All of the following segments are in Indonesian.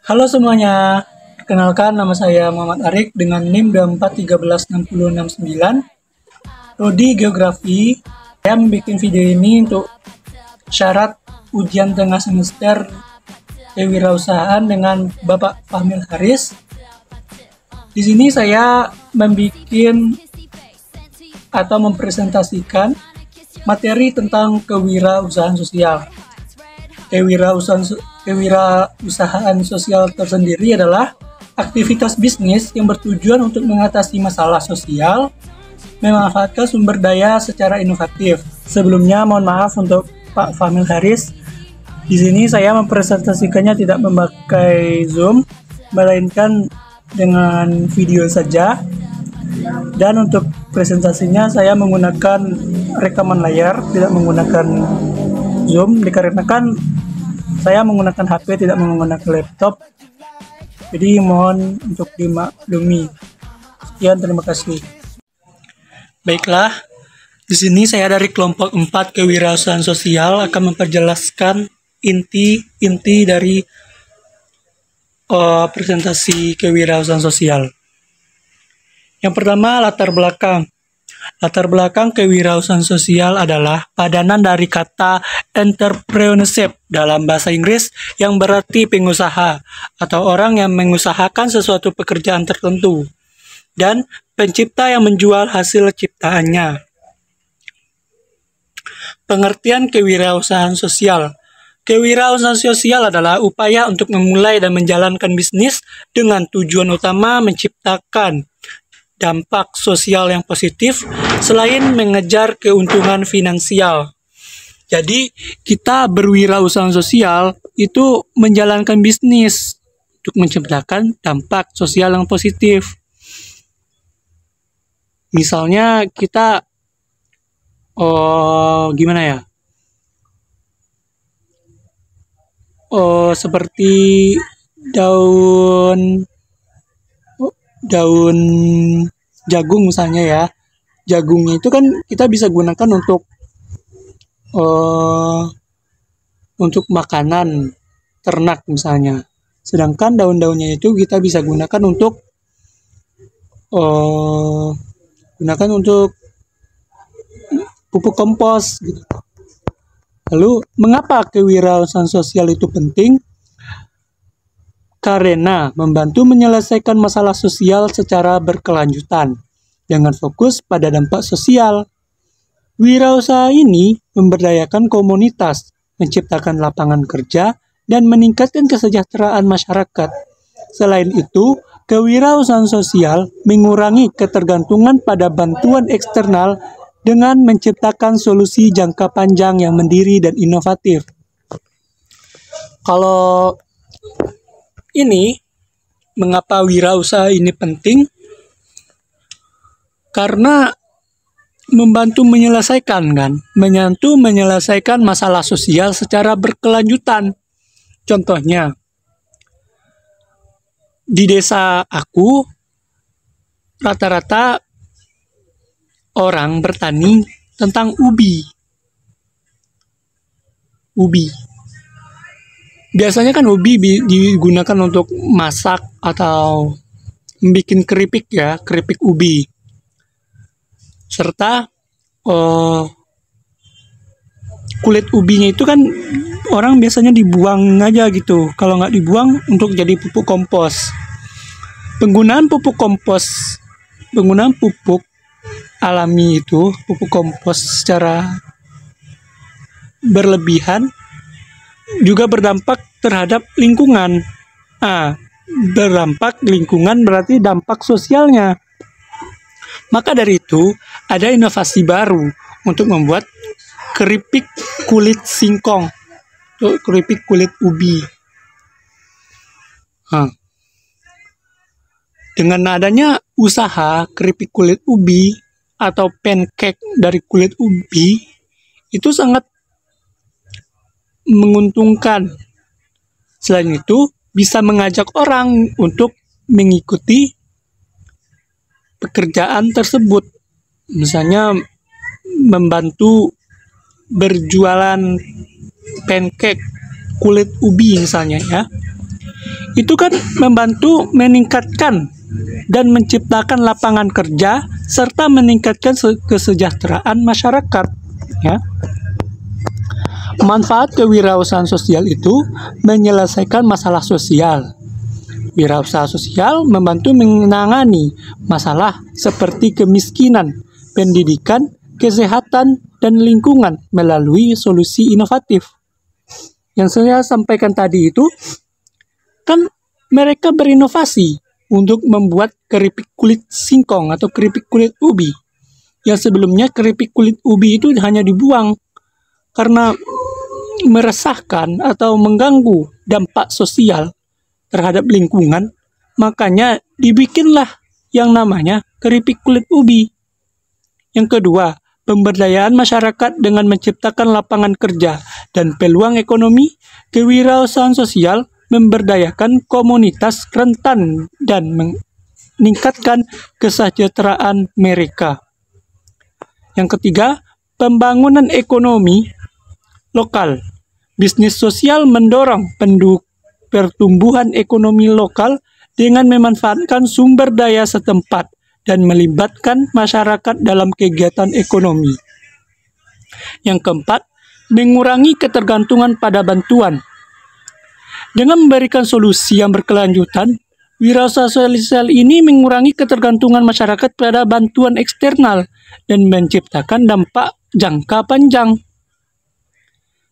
Halo semuanya, perkenalkan nama saya Muhammad Arik dengan NIM 24136069, Prodi Geografi. Saya membuat video ini untuk syarat ujian tengah semester kewirausahaan dengan Bapak Fahmil Haris. Di sini saya membuat atau mempresentasikan materi tentang kewirausahaan sosial. Kewirausahaan sosial tersendiri adalah aktivitas bisnis yang bertujuan untuk mengatasi masalah sosial, memanfaatkan sumber daya secara inovatif. Sebelumnya mohon maaf untuk Pak Fahmil Haris. Di sini saya mempresentasikannya tidak memakai Zoom, melainkan dengan video saja. Dan untuk presentasinya saya menggunakan rekaman layar, tidak menggunakan Zoom, dikarenakan saya menggunakan HP, tidak menggunakan laptop. Jadi mohon untuk dimaklumi. Sekian, terima kasih. Baiklah, di sini saya dari kelompok 4 kewirausahaan sosial akan memperjelaskan inti dari presentasi kewirausahaan sosial. Yang pertama, latar belakang. Latar belakang kewirausahaan sosial adalah padanan dari kata entrepreneurship dalam bahasa Inggris yang berarti pengusaha atau orang yang mengusahakan sesuatu pekerjaan tertentu, dan pencipta yang menjual hasil ciptaannya. Pengertian kewirausahaan sosial. Kewirausahaan sosial adalah upaya untuk memulai dan menjalankan bisnis dengan tujuan utama menciptakan dampak sosial yang positif selain mengejar keuntungan finansial. Jadi kita berwirausaha sosial itu menjalankan bisnis untuk menciptakan dampak sosial yang positif. Misalnya kita seperti daun jagung misalnya ya. Jagungnya itu kan kita bisa gunakan untuk makanan ternak misalnya. Sedangkan daun-daunnya itu kita bisa gunakan untuk pupuk kompos gitu. Lalu mengapa kewirausahaan sosial itu penting? Karena membantu menyelesaikan masalah sosial secara berkelanjutan dengan fokus pada dampak sosial. Wirausaha ini memberdayakan komunitas, menciptakan lapangan kerja, dan meningkatkan kesejahteraan masyarakat. Selain itu, kewirausahaan sosial mengurangi ketergantungan pada bantuan eksternal dengan menciptakan solusi jangka panjang yang mandiri dan inovatif. Kalau ini, mengapa wirausaha ini penting? Karena membantu menyelesaikan masalah sosial secara berkelanjutan. Contohnya, di desa aku, rata-rata orang bertani tentang ubi. Biasanya kan ubi digunakan untuk masak atau bikin keripik ya, keripik ubi. Serta kulit ubinya itu kan orang biasanya dibuang aja gitu. Kalau nggak dibuang untuk jadi pupuk kompos. Penggunaan pupuk alami itu, pupuk kompos secara berlebihan juga berdampak terhadap lingkungan. Berdampak lingkungan berarti dampak sosialnya. Maka dari itu, ada inovasi baru untuk membuat keripik kulit singkong, keripik kulit ubi. Dengan adanya usaha keripik kulit ubi atau pancake dari kulit ubi, itu sangat menguntungkan. Selain itu, bisa mengajak orang untuk mengikuti pekerjaan tersebut. Misalnya membantu berjualan pancake kulit ubi misalnya ya. itu kan membantu meningkatkan dan menciptakan lapangan kerja serta meningkatkan kesejahteraan masyarakat, ya. Manfaat kewirausahaan sosial itu menyelesaikan masalah sosial. Wirausaha sosial membantu menangani masalah seperti kemiskinan, pendidikan, kesehatan, dan lingkungan melalui solusi inovatif. Yang saya sampaikan tadi itu, kan mereka berinovasi untuk membuat keripik kulit singkong atau keripik kulit ubi. Yang sebelumnya keripik kulit ubi itu hanya dibuang karena meresahkan atau mengganggu dampak sosial terhadap lingkungan, makanya dibikinlah yang namanya keripik kulit ubi. Yang kedua, pemberdayaan masyarakat dengan menciptakan lapangan kerja dan peluang ekonomi. Kewirausahaan sosial memberdayakan komunitas rentan dan meningkatkan kesejahteraan mereka. Yang ketiga, pembangunan ekonomi lokal. Bisnis sosial mendorong pertumbuhan ekonomi lokal dengan memanfaatkan sumber daya setempat dan melibatkan masyarakat dalam kegiatan ekonomi. Yang keempat, mengurangi ketergantungan pada bantuan. Dengan memberikan solusi yang berkelanjutan, wirausaha sosial ini mengurangi ketergantungan masyarakat pada bantuan eksternal dan menciptakan dampak jangka panjang.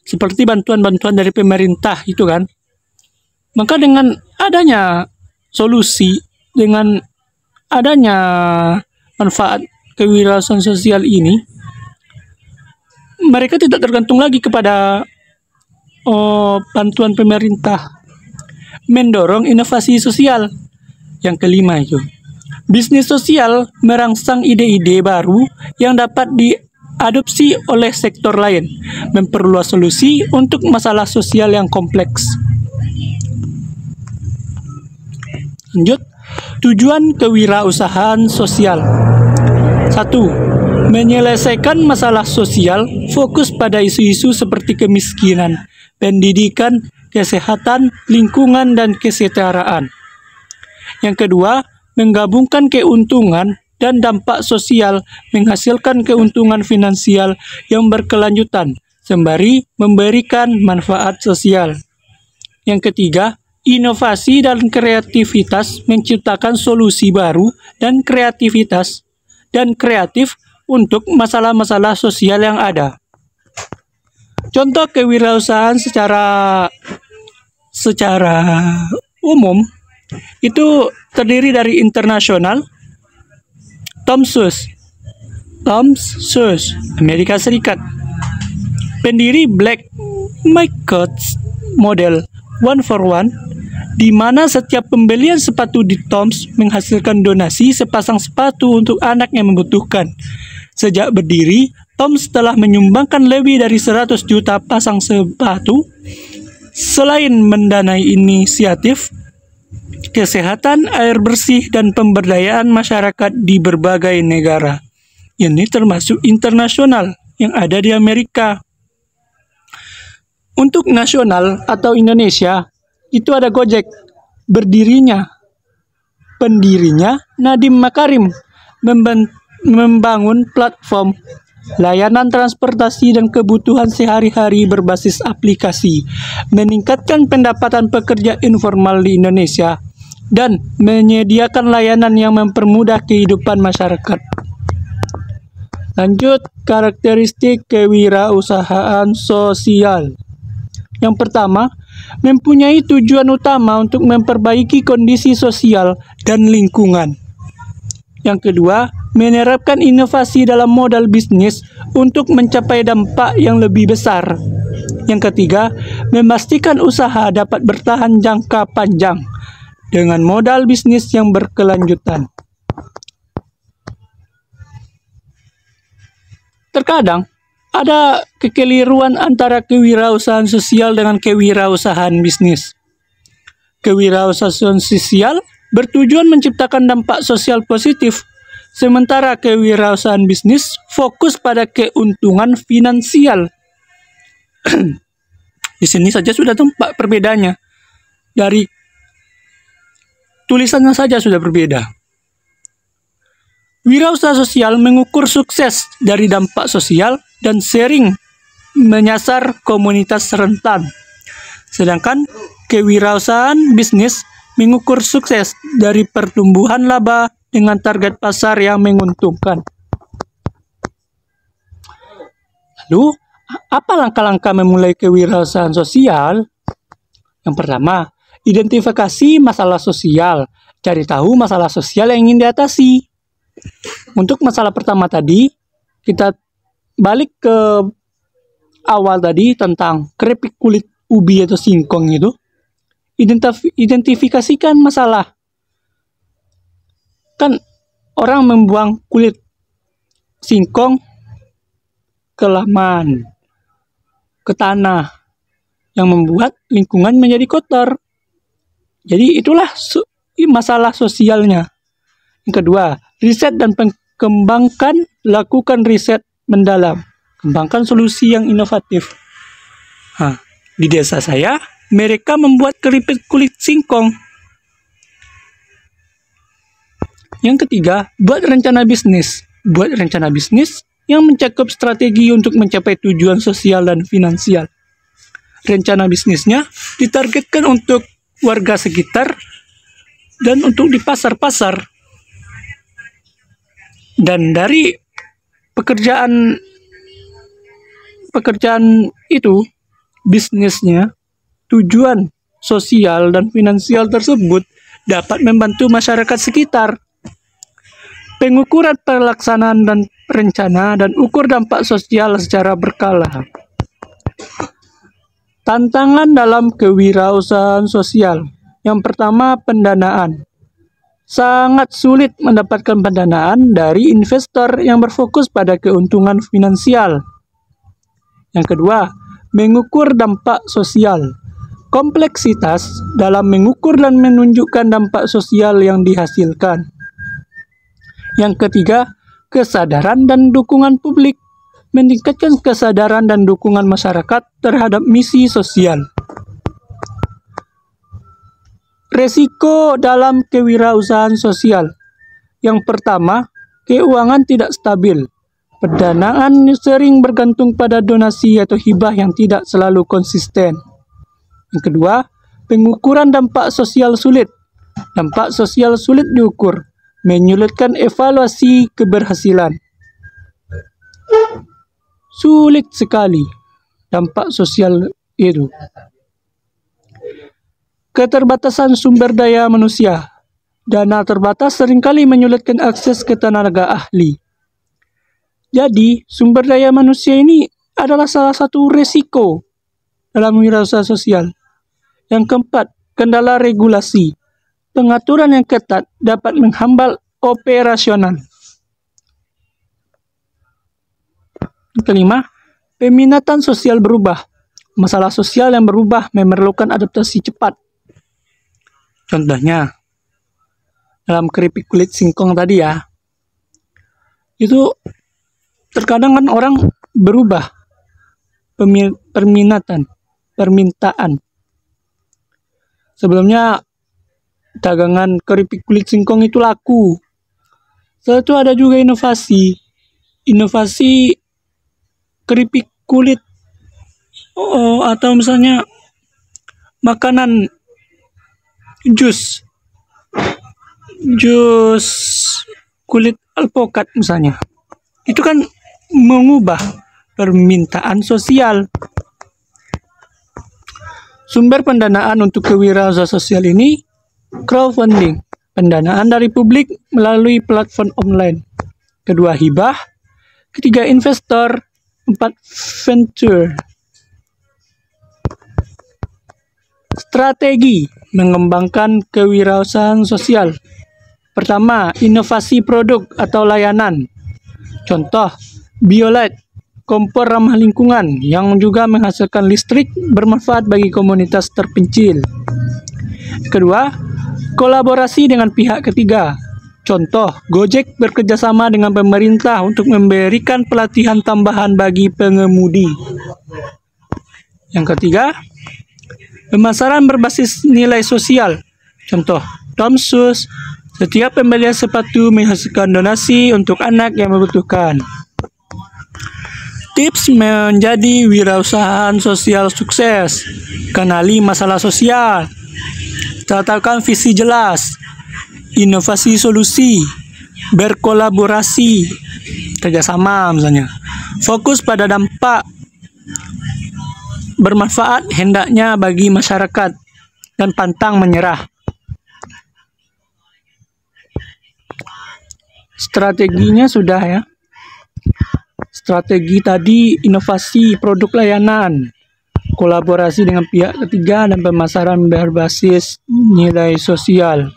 Seperti bantuan-bantuan dari pemerintah itu kan. Maka dengan adanya solusi, dengan adanya manfaat kewirausahaan sosial ini, mereka tidak tergantung lagi kepada bantuan pemerintah. Mendorong inovasi sosial. Yang kelima itu, bisnis sosial merangsang ide-ide baru yang dapat diadopsi oleh sektor lain, memperluas solusi untuk masalah sosial yang kompleks. Lanjut, tujuan kewirausahaan sosial. 1. Menyelesaikan masalah sosial, fokus pada isu-isu seperti kemiskinan, pendidikan, kesehatan, lingkungan, dan kesejahteraan. Yang kedua, menggabungkan keuntungan dan dampak sosial, menghasilkan keuntungan finansial yang berkelanjutan, sembari memberikan manfaat sosial. Yang ketiga, inovasi dan kreativitas, menciptakan solusi baru dan kreatif untuk masalah-masalah sosial yang ada. Contoh kewirausahaan secara umum itu terdiri dari internasional, Tom's Shoes, Amerika Serikat. Pendiri Black Markets Model One for One, di mana setiap pembelian sepatu di Tom's menghasilkan donasi sepasang sepatu untuk anak yang membutuhkan. Sejak berdiri, Tom's telah menyumbangkan lebih dari 100 juta pasang sepatu. Selain mendanai inisiatif kesehatan, air bersih, dan pemberdayaan masyarakat di berbagai negara. Ini termasuk internasional yang ada di Amerika. Untuk nasional atau Indonesia, itu ada Gojek. Pendirinya Nadiem Makarim membangun platform layanan transportasi dan kebutuhan sehari-hari berbasis aplikasi, meningkatkan pendapatan pekerja informal di Indonesia, dan menyediakan layanan yang mempermudah kehidupan masyarakat. Lanjut, karakteristik kewirausahaan sosial. Yang pertama, mempunyai tujuan utama untuk memperbaiki kondisi sosial dan lingkungan. Yang kedua, menerapkan inovasi dalam modal bisnis untuk mencapai dampak yang lebih besar. Yang ketiga, memastikan usaha dapat bertahan jangka panjang dengan modal bisnis yang berkelanjutan. Terkadang ada kekeliruan antara kewirausahaan sosial dengan kewirausahaan bisnis. Kewirausahaan sosial bertujuan menciptakan dampak sosial positif, sementara kewirausahaan bisnis fokus pada keuntungan finansial. Di sini saja sudah tampak perbedaannya. Dari tulisannya saja sudah berbeda. Wirausaha sosial mengukur sukses dari dampak sosial dan sering menyasar komunitas rentan. Sedangkan kewirausahaan bisnis mengukur sukses dari pertumbuhan laba dengan target pasar yang menguntungkan. Lalu, apa langkah-langkah memulai kewirausahaan sosial? Yang pertama, identifikasi masalah sosial. Cari tahu masalah sosial yang ingin diatasi. Untuk masalah pertama tadi, kita balik ke awal tadi tentang keripik kulit ubi atau singkong itu. Identifikasikan masalah. Kan orang membuang kulit singkong ke laman, ke tanah, yang membuat lingkungan menjadi kotor. Jadi itulah masalah sosialnya. Yang kedua, riset dan kembangkan, lakukan riset mendalam, kembangkan solusi yang inovatif. Di desa saya, mereka membuat keripik kulit singkong. Yang ketiga, buat rencana bisnis. Buat rencana bisnis yang mencakup strategi untuk mencapai tujuan sosial dan finansial. Rencana bisnisnya ditargetkan untuk warga sekitar dan untuk di pasar-pasar. Dan dari pekerjaan itu, bisnisnya, tujuan sosial dan finansial tersebut dapat membantu masyarakat sekitar. Pengukuran pelaksanaan dan rencana dan ukur dampak sosial secara berkala. Tantangan dalam kewirausahaan sosial. Yang pertama, pendanaan. Sangat sulit mendapatkan pendanaan dari investor yang berfokus pada keuntungan finansial. Yang kedua, mengukur dampak sosial. Kompleksitas dalam mengukur dan menunjukkan dampak sosial yang dihasilkan. Yang ketiga, kesadaran dan dukungan publik. Meningkatkan kesadaran dan dukungan masyarakat terhadap misi sosial. Resiko dalam kewirausahaan sosial. Yang pertama, keuangan tidak stabil. Pendanaan sering bergantung pada donasi atau hibah yang tidak selalu konsisten. Yang kedua, pengukuran dampak sosial sulit. Dampak sosial sulit diukur, menyulitkan evaluasi keberhasilan. Sulit sekali dampak sosial itu. Keterbatasan sumber daya manusia. Dana terbatas seringkali menyulitkan akses ke tenaga ahli. Jadi, sumber daya manusia ini adalah salah satu resiko dalam wirausaha sosial. Yang keempat, kendala regulasi. Pengaturan yang ketat dapat menghambat operasional. Yang kelima, peminatan sosial berubah. Masalah sosial yang berubah memerlukan adaptasi cepat. Contohnya, dalam keripik kulit singkong tadi ya, itu terkadang kan orang berubah permintaan. Sebelumnya dagangan keripik kulit singkong itu laku. Setelah itu ada juga inovasi keripik kulit, atau misalnya makanan jus kulit alpukat misalnya. Itu kan mengubah permintaan sosial. Sumber pendanaan untuk kewirausahaan sosial ini crowdfunding, pendanaan dari publik melalui platform online. Kedua, hibah. Ketiga, investor. 4, venture. Strategi mengembangkan kewirausahaan sosial. Pertama, inovasi produk atau layanan. Contoh, BioLight, kompor ramah lingkungan yang juga menghasilkan listrik bermanfaat bagi komunitas terpencil. Kedua, kolaborasi dengan pihak ketiga. Contoh, Gojek bekerjasama dengan pemerintah untuk memberikan pelatihan tambahan bagi pengemudi. Yang ketiga, pemasaran berbasis nilai sosial. Contoh, Tom Shoes. Setiap pembelian sepatu menghasilkan donasi untuk anak yang membutuhkan. Tips menjadi wirausahaan sosial sukses. Kenali masalah sosial. Tetapkan visi jelas. Inovasi solusi. Berkolaborasi. Kerjasama misalnya. Fokus pada dampak bermanfaat hendaknya bagi masyarakat dan pantang menyerah. Strateginya sudah ya. Strategi tadi inovasi produk layanan, kolaborasi dengan pihak ketiga dan pemasaran berbasis nilai sosial.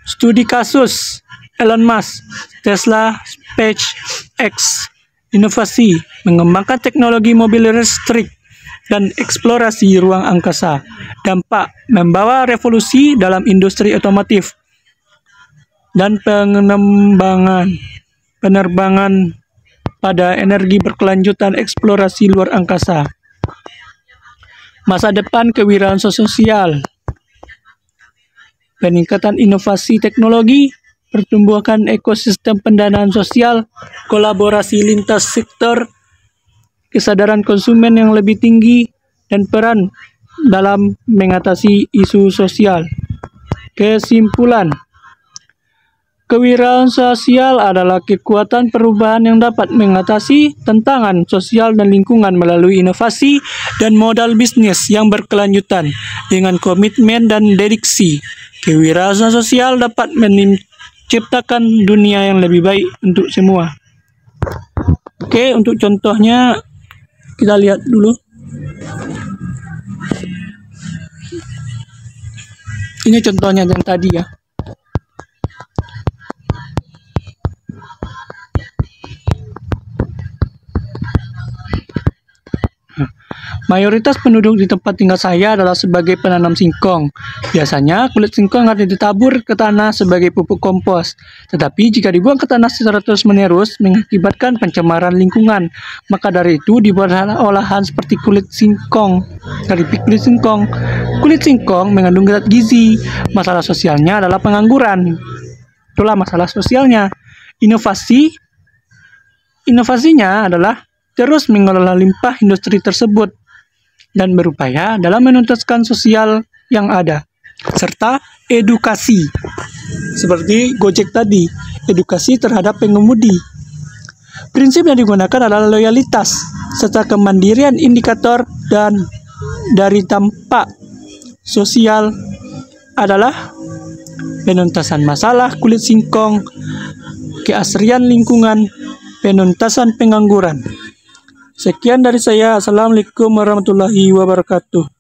Studi kasus Elon Musk, Tesla, SpaceX, inovasi, mengembangkan teknologi mobil listrik dan eksplorasi ruang angkasa. Dampak membawa revolusi dalam industri otomotif dan penerbangan pada energi berkelanjutan eksplorasi luar angkasa. Masa depan kewirausahaan sosial. Peningkatan inovasi teknologi, pertumbuhan ekosistem pendanaan sosial, kolaborasi lintas sektor, kesadaran konsumen yang lebih tinggi, dan peran dalam mengatasi isu sosial. Kesimpulan, kewirausahaan sosial adalah kekuatan perubahan yang dapat mengatasi tantangan sosial dan lingkungan melalui inovasi dan modal bisnis yang berkelanjutan. Dengan komitmen dan dedikasi, kewirausahaan sosial dapat menciptakan dunia yang lebih baik untuk semua. Oke, untuk contohnya kita lihat dulu. Ini contohnya yang tadi ya. Mayoritas penduduk di tempat tinggal saya adalah sebagai penanam singkong. Biasanya kulit singkong harus ditabur ke tanah sebagai pupuk kompos. Tetapi jika dibuang ke tanah secara terus-menerus mengakibatkan pencemaran lingkungan. Maka dari itu dibuatlah olahan seperti kulit singkong. Dari kulit singkong. Kulit singkong mengandung zat gizi. Masalah sosialnya adalah pengangguran. Itulah masalah sosialnya. Inovasinya adalah terus mengelola limbah industri tersebut dan berupaya dalam menuntaskan sosial yang ada, serta edukasi. Seperti Gojek tadi, edukasi terhadap pengemudi. Prinsip yang digunakan adalah loyalitas, serta kemandirian indikator dan dari dampak sosial adalah penuntasan masalah kulit singkong, keasrian lingkungan, penuntasan pengangguran. Sekian dari saya. Assalamualaikum warahmatullahi wabarakatuh.